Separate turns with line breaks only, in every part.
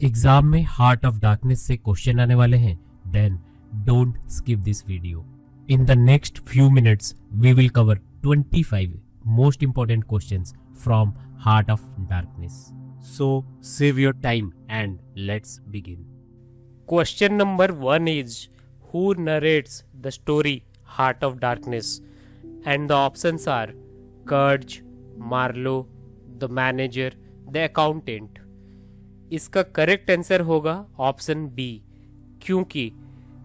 Exam में Heart of Darkness से question आने वाले हैं, then don't skip this video. In the next few minutes we will cover 25 most important questions from Heart of Darkness. So save your time and let's begin.
Question number 1 is who narrates the story Heart of Darkness? And the options are Kurtz, Marlowe, the manager, the accountant. इसका correct answer होगा option B, क्योंकि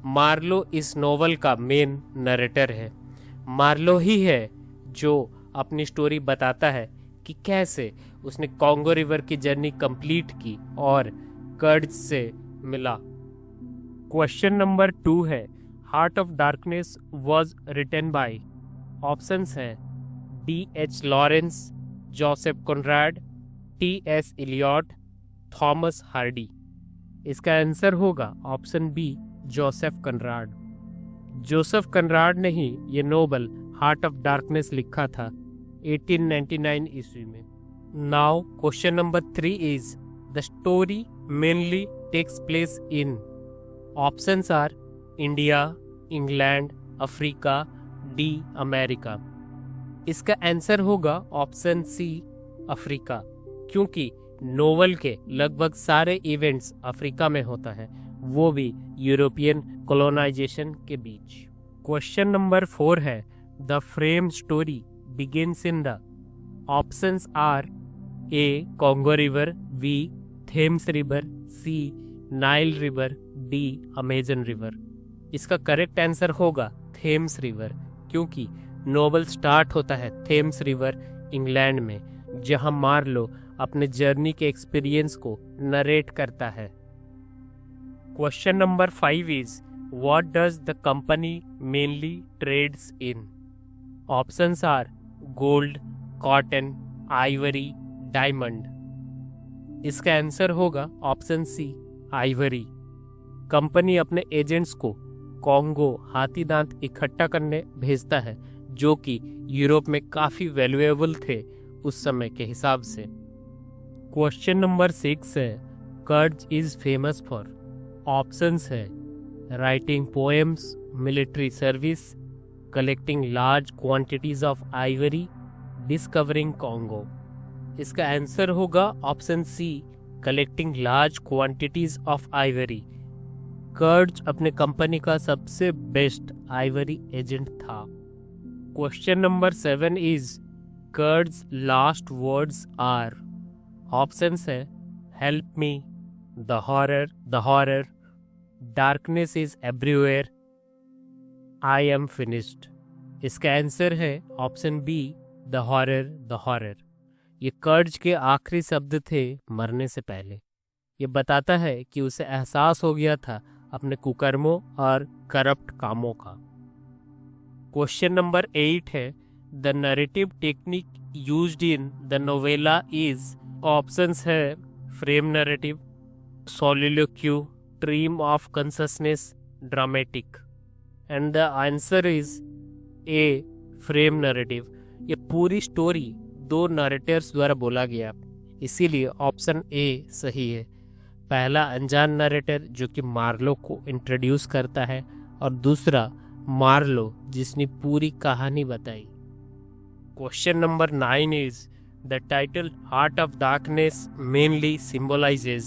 Marlow इस novel का main narrator है। Marlow ही है जो अपनी स्टोरी बताता है कि कैसे उसने कॉन्गो रिवर की जर्नी कंप्लीट की और कर्ट्ज से मिला। क्वेश्चन नंबर 2 है Heart of Darkness was written by. Options हैं D.H. Lawrence, Joseph Conrad, T.S. Eliot, Thomas Hardy. इसका आंसर होगा option B, Joseph Conrad. Joseph Conrad ने ही ये नोवेल हार्ट ऑफ डार्कनेस लिखा था 1899 ईस्वी में। Now question number 3 is the story mainly takes place in. Options are India, England, Africa, D America. इसका आंसर होगा ऑप्शन सी, अफ्रीका, क्योंकि नोवेल के लगभग सारे इवेंट्स अफ्रीका में होता है, वो भी यूरोपियन कॉलोनाइजेशन के बीच। क्वेश्चन नंबर 4 है the frame story begins in the. Options are A Congo river, B Thames river, C Nile river, D Amazon river. इसका करेक्ट आंसर होगा थेम्स रिवर, क्योंकि नोवेल स्टार्ट होता है थेम्स रिवर इंग्लैंड में, जहां Marlowe अपने journey के experience को नरेट करता है। Question number 5 is what does the company mainly trades in. Options are gold, cotton, ivory, diamond. इसका आंसर होगा ऑप्शन सी, आइवरी। कंपनी अपने एजेंट्स को कॉन्गो हाथी दांत इकट्ठा करने भेजता है, जो कि यूरोप में काफ़ी वैल्यूएबल थे उस समय के हिसाब से। क्वेश्चन नंबर 6 है Kurtz is famous for. Options है writing poems, military service, collecting large quantities of ivory, discovering Congo. इसका आंसर होगा option C, collecting large quantities of ivory. Kurtz अपने कंपनी का सबसे बेस्ट आइवरी एजेंट था। Question number 7 is Kurtz last words are. Options है help me, the horror, darkness is everywhere, I am finished. इसका answer है option B, the horror. ये कर्ट्ज के आखिरी शब्द थे मरने से पहले। ये बताता है कि उसे एहसास हो गया था अपने कुकर्मों और करप्ट कामों का। क्वेश्चन नंबर 8 है the narrative technique used in the novella is. Options है frame narrative, soliloquy, stream of consciousness, dramatic. And the answer is A, frame narrative. ये पूरी स्टोरी 2 नरेटर्स द्वारा बोला गया, इसीलिए ऑप्शन ए सही है। पहला अनजान नरेटर जो कि मार्लो को इंट्रोड्यूस करता है, और दूसरा मार्लो जिसने पूरी कहानी बताई। Question number 9 is the title heart of darkness mainly symbolises.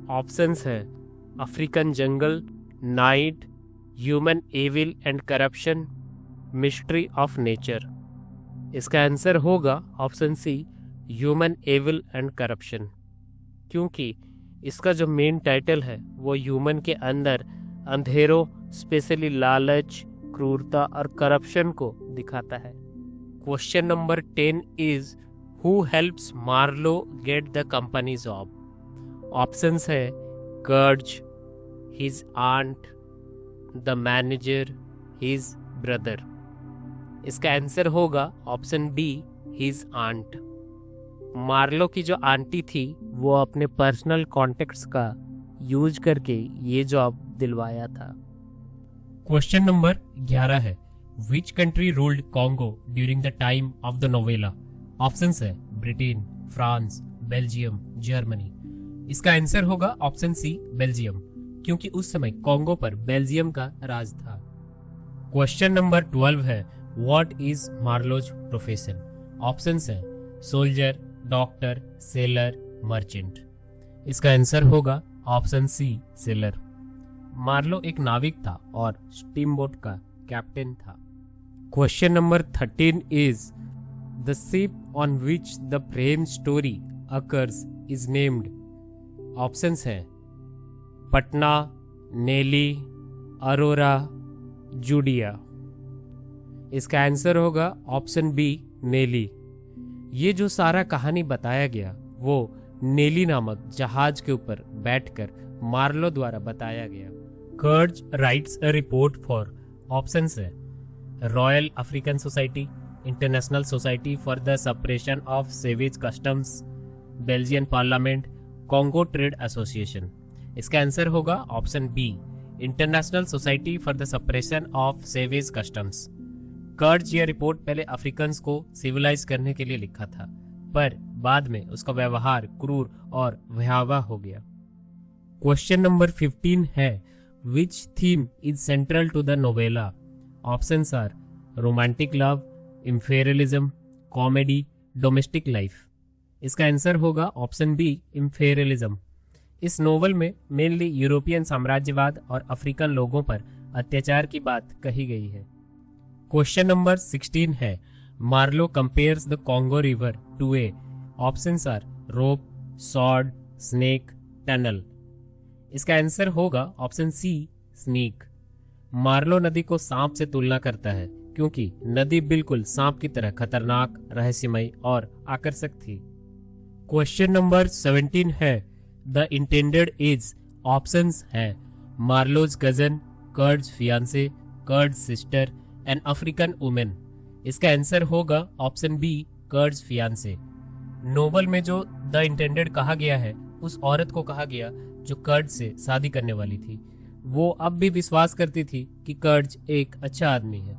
Options है African jungle, night, human evil and corruption, mystery of nature. इसका आंसर होगा option C, human evil and corruption, क्योंकि इसका जो मेन टाइटल है वो ह्यूमन के अंदर अंधेरों, स्पेशली लालच, क्रूरता और करप्शन को दिखाता है। Question number 10 is who helps Marlow get the company job. Options है Kurtz, his aunt, the manager, his brother. इसका आंसर होगा option B, his aunt. Marlow की जो आंटी थी वो अपने पर्सनल कॉन्टेक्ट्स का यूज करके ये जॉब दिलवाया था।
क्वेश्चन नंबर 11 है which country ruled Congo during the time of the novella. Options है ब्रिटेन, फ्रांस, बेल्जियम, जर्मनी। इसका आंसर होगा ऑप्शन सी बेल्जियम, क्योंकि उस समय कॉन्गो पर बेल्जियम का राज था। क्वेश्चन नंबर 12 है, what is Marlowe's profession? Options हैं सोल्जर, डॉक्टर, सेलर, मर्चेंट। इसका आंसर होगा ऑप्शन सी सेलर। मार्लो एक नाविक था और स्टीमबोट का कैप्टन था। Question number 13 is the ship on which the Prem story occurs is named. Options हैं पटना, नेली, अरोरा, जूडिया। इसका आंसर होगा ऑप्शन बी नेली। ये जो सारा कहानी बताया गया वो नेली नामक जहाज के ऊपर बैठकर मार्लो द्वारा बताया गया। Kurtz writes a report for options है Royal African Society, International Society for the Suppression of Savage Customs, Belgian Parliament, Congo Trade Association. इसका आंसर होगा option B International Society for the Suppression of Savage Customs. Kurtz यह report पहले Africans को civilised करने के लिए लिखा था, पर बाद में उसका व्यवहार क्रूर और भयावह हो गया। क्वेश्चन नंबर 15 है, which theme is central to the novella? Options are romantic love, imperialism, comedy, domestic life. इसका आंसर होगा ऑप्शन बी इंफेरियलिज्म। इस नोवेल में मेनली यूरोपियन साम्राज्यवाद और अफ्रीकन लोगों पर अत्याचार की बात कही गई है। क्वेश्चन नंबर 16 है, Marlow compares the Congo river to a. Options are rope, sword, snake, tunnel. इसका आंसर होगा ऑप्शन सी स्नेक। मार्लो नदी को सांप से तुलना करता है क्योंकि नदी बिल्कुल सांप की तरह खतरनाक, रहस्यमय और आकर्षक थी। क्वेश्चन नंबर 17 है, द इंटेंडेड इज। ऑप्शंस है मार्लोज कजन, कर्ज फियांसे, कर्ज सिस्टर, एन अफ्रीकन वुमेन। इसका आंसर होगा ऑप्शन बी कर्ज फियांसे। नोवेल में जो द इंटेंडेड कहा गया है उस औरत को कहा गया जो कर्ज से शादी करने वाली थी। वो अब भी विश्वास करती थी कि कर्ज एक अच्छा आदमी है।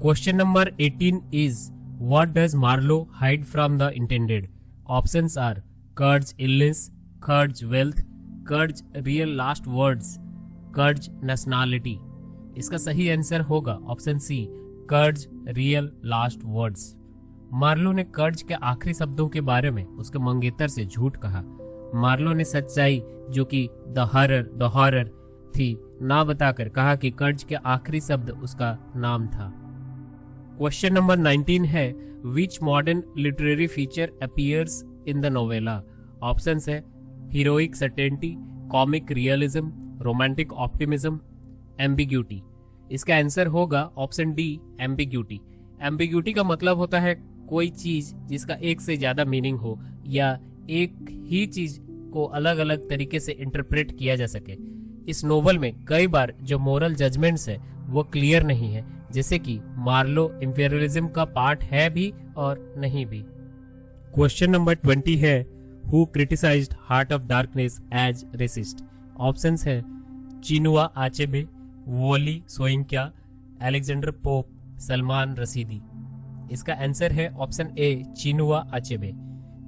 Question number 18 is, what does Marlow hide from the intended? Options are Kurtz illness, Kurtz wealth, Kurtz real last words, Kurtz nationality. इसका सही आंसर होगा ऑप्शन सी कर्ज रियल लास्ट वर्ड्स। मार्लो ने कर्ज के आखिरी शब्दों के बारे में उसके मंगेतर से झूठ कहा। मार्लो ने सच्चाई जो कि द हॉरर थी ना बताकर कहा कि कर्ज के आखिरी शब्द उसका नाम था। क्वेश्चन नंबर 19 है, which modern literary feature appears in the novella? Options है heroic certainty, comic realism, romantic optimism, ambiguity. इसका आंसर होगा ऑप्शन डी एम्बिग्यूटी। एम्बिग्यूटी का मतलब होता है कोई चीज जिसका एक से ज्यादा मीनिंग हो या एक ही चीज को अलग अलग तरीके से इंटरप्रेट किया जा सके। इस नोवेल में कई बार जो मोरल जजमेंट्स है वो क्लियर नहीं है, जैसे कि मार्लो इंफीरियलिज्म का पार्ट है भी और नहीं भी। क्वेश्चन नंबर 20 है, who criticized Heart of Darkness as racist? Options है Chinua Achebe, Wole Soyinka, Alexander Pope, Salman Rushdie. इसका आंसर है option A Chinua Achebe.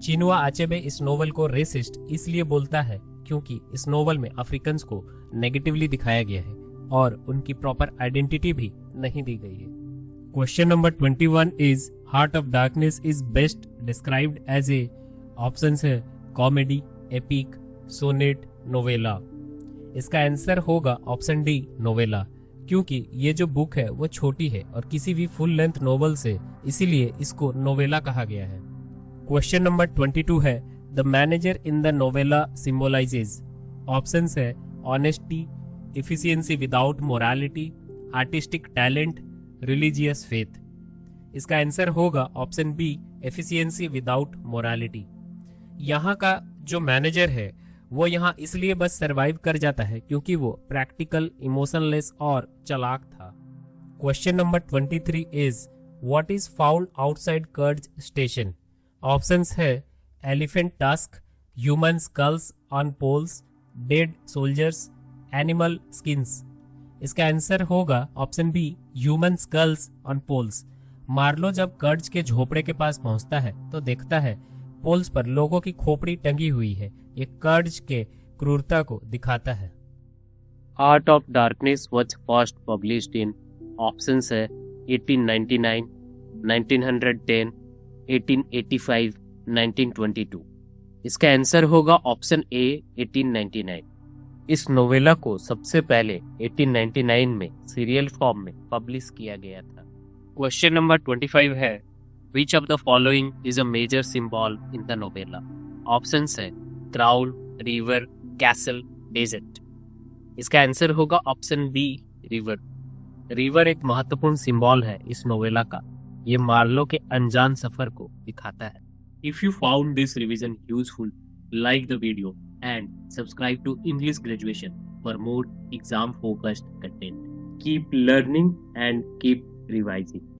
Chinua Achebe इस नोवेल को रेसिस्ट इसलिए बोलता है क्योंकि इस नोवेल में अफ्रीकन्स को नेगेटिवली दिखाया गया है और उनकी प्रॉपर आइडेंटिटी भी नहीं दी गई है। Question number 21 is, Heart of Darkness is best described as a. Options है कॉमेडी, एपिक, सोनेट, नोवेला। इसका आंसर होगा ऑप्शन डी नोवेला, क्योंकि ये जो बुक है वो छोटी है और किसी भी फुल लेंथ नोवेल से, इसीलिए इसको नोवेला कहा गया है। क्वेश्चन नंबर 22 है, the manager in the novella symbolises. Options है honesty, efficiency without morality, artistic talent, religious faith. इसका आंसर होगा option B efficiency without morality. यहाँ का जो मैनेजर है वो यहाँ इसलिए बस सरवाइव कर जाता है क्योंकि वो प्रैक्टिकल, इमोशनलेस और चालाक था। Question number 23 is, what is found outside Kurtz station? Options है elephant tusk, human skulls on poles, dead soldiers, animal skins. इसका आंसर होगा option B human skulls on poles. Marlow जब कर्ज के झोपड़े के पास पहुंचता है तो देखता है पोल्स पर लोगों की खोपड़ी टंगी हुई है। ये कर्ज के क्रूरता को दिखाता है।
Art of Darkness was first published in options है 1899, 1910, 1885, 1922। इसका आंसर होगा ऑप्शन ए 1899। इस नोवेला को सबसे पहले 1899 में सीरियल फॉर्म में पब्लिश किया गया था। क्वेश्चन नंबर 25 है, which of the following is a major symbol in the novella? Options है क्राउन, रिवर, कैसल, डेजर्ट। इसका आंसर होगा ऑप्शन बी रिवर। रिवर एक महत्वपूर्ण सिंबल है इस नोवेला का। ये मार्लो के अनजान सफर को दिखाता है। If you found this revision useful, like the video and subscribe to English Graduation for more exam focused content. Keep learning and keep revising.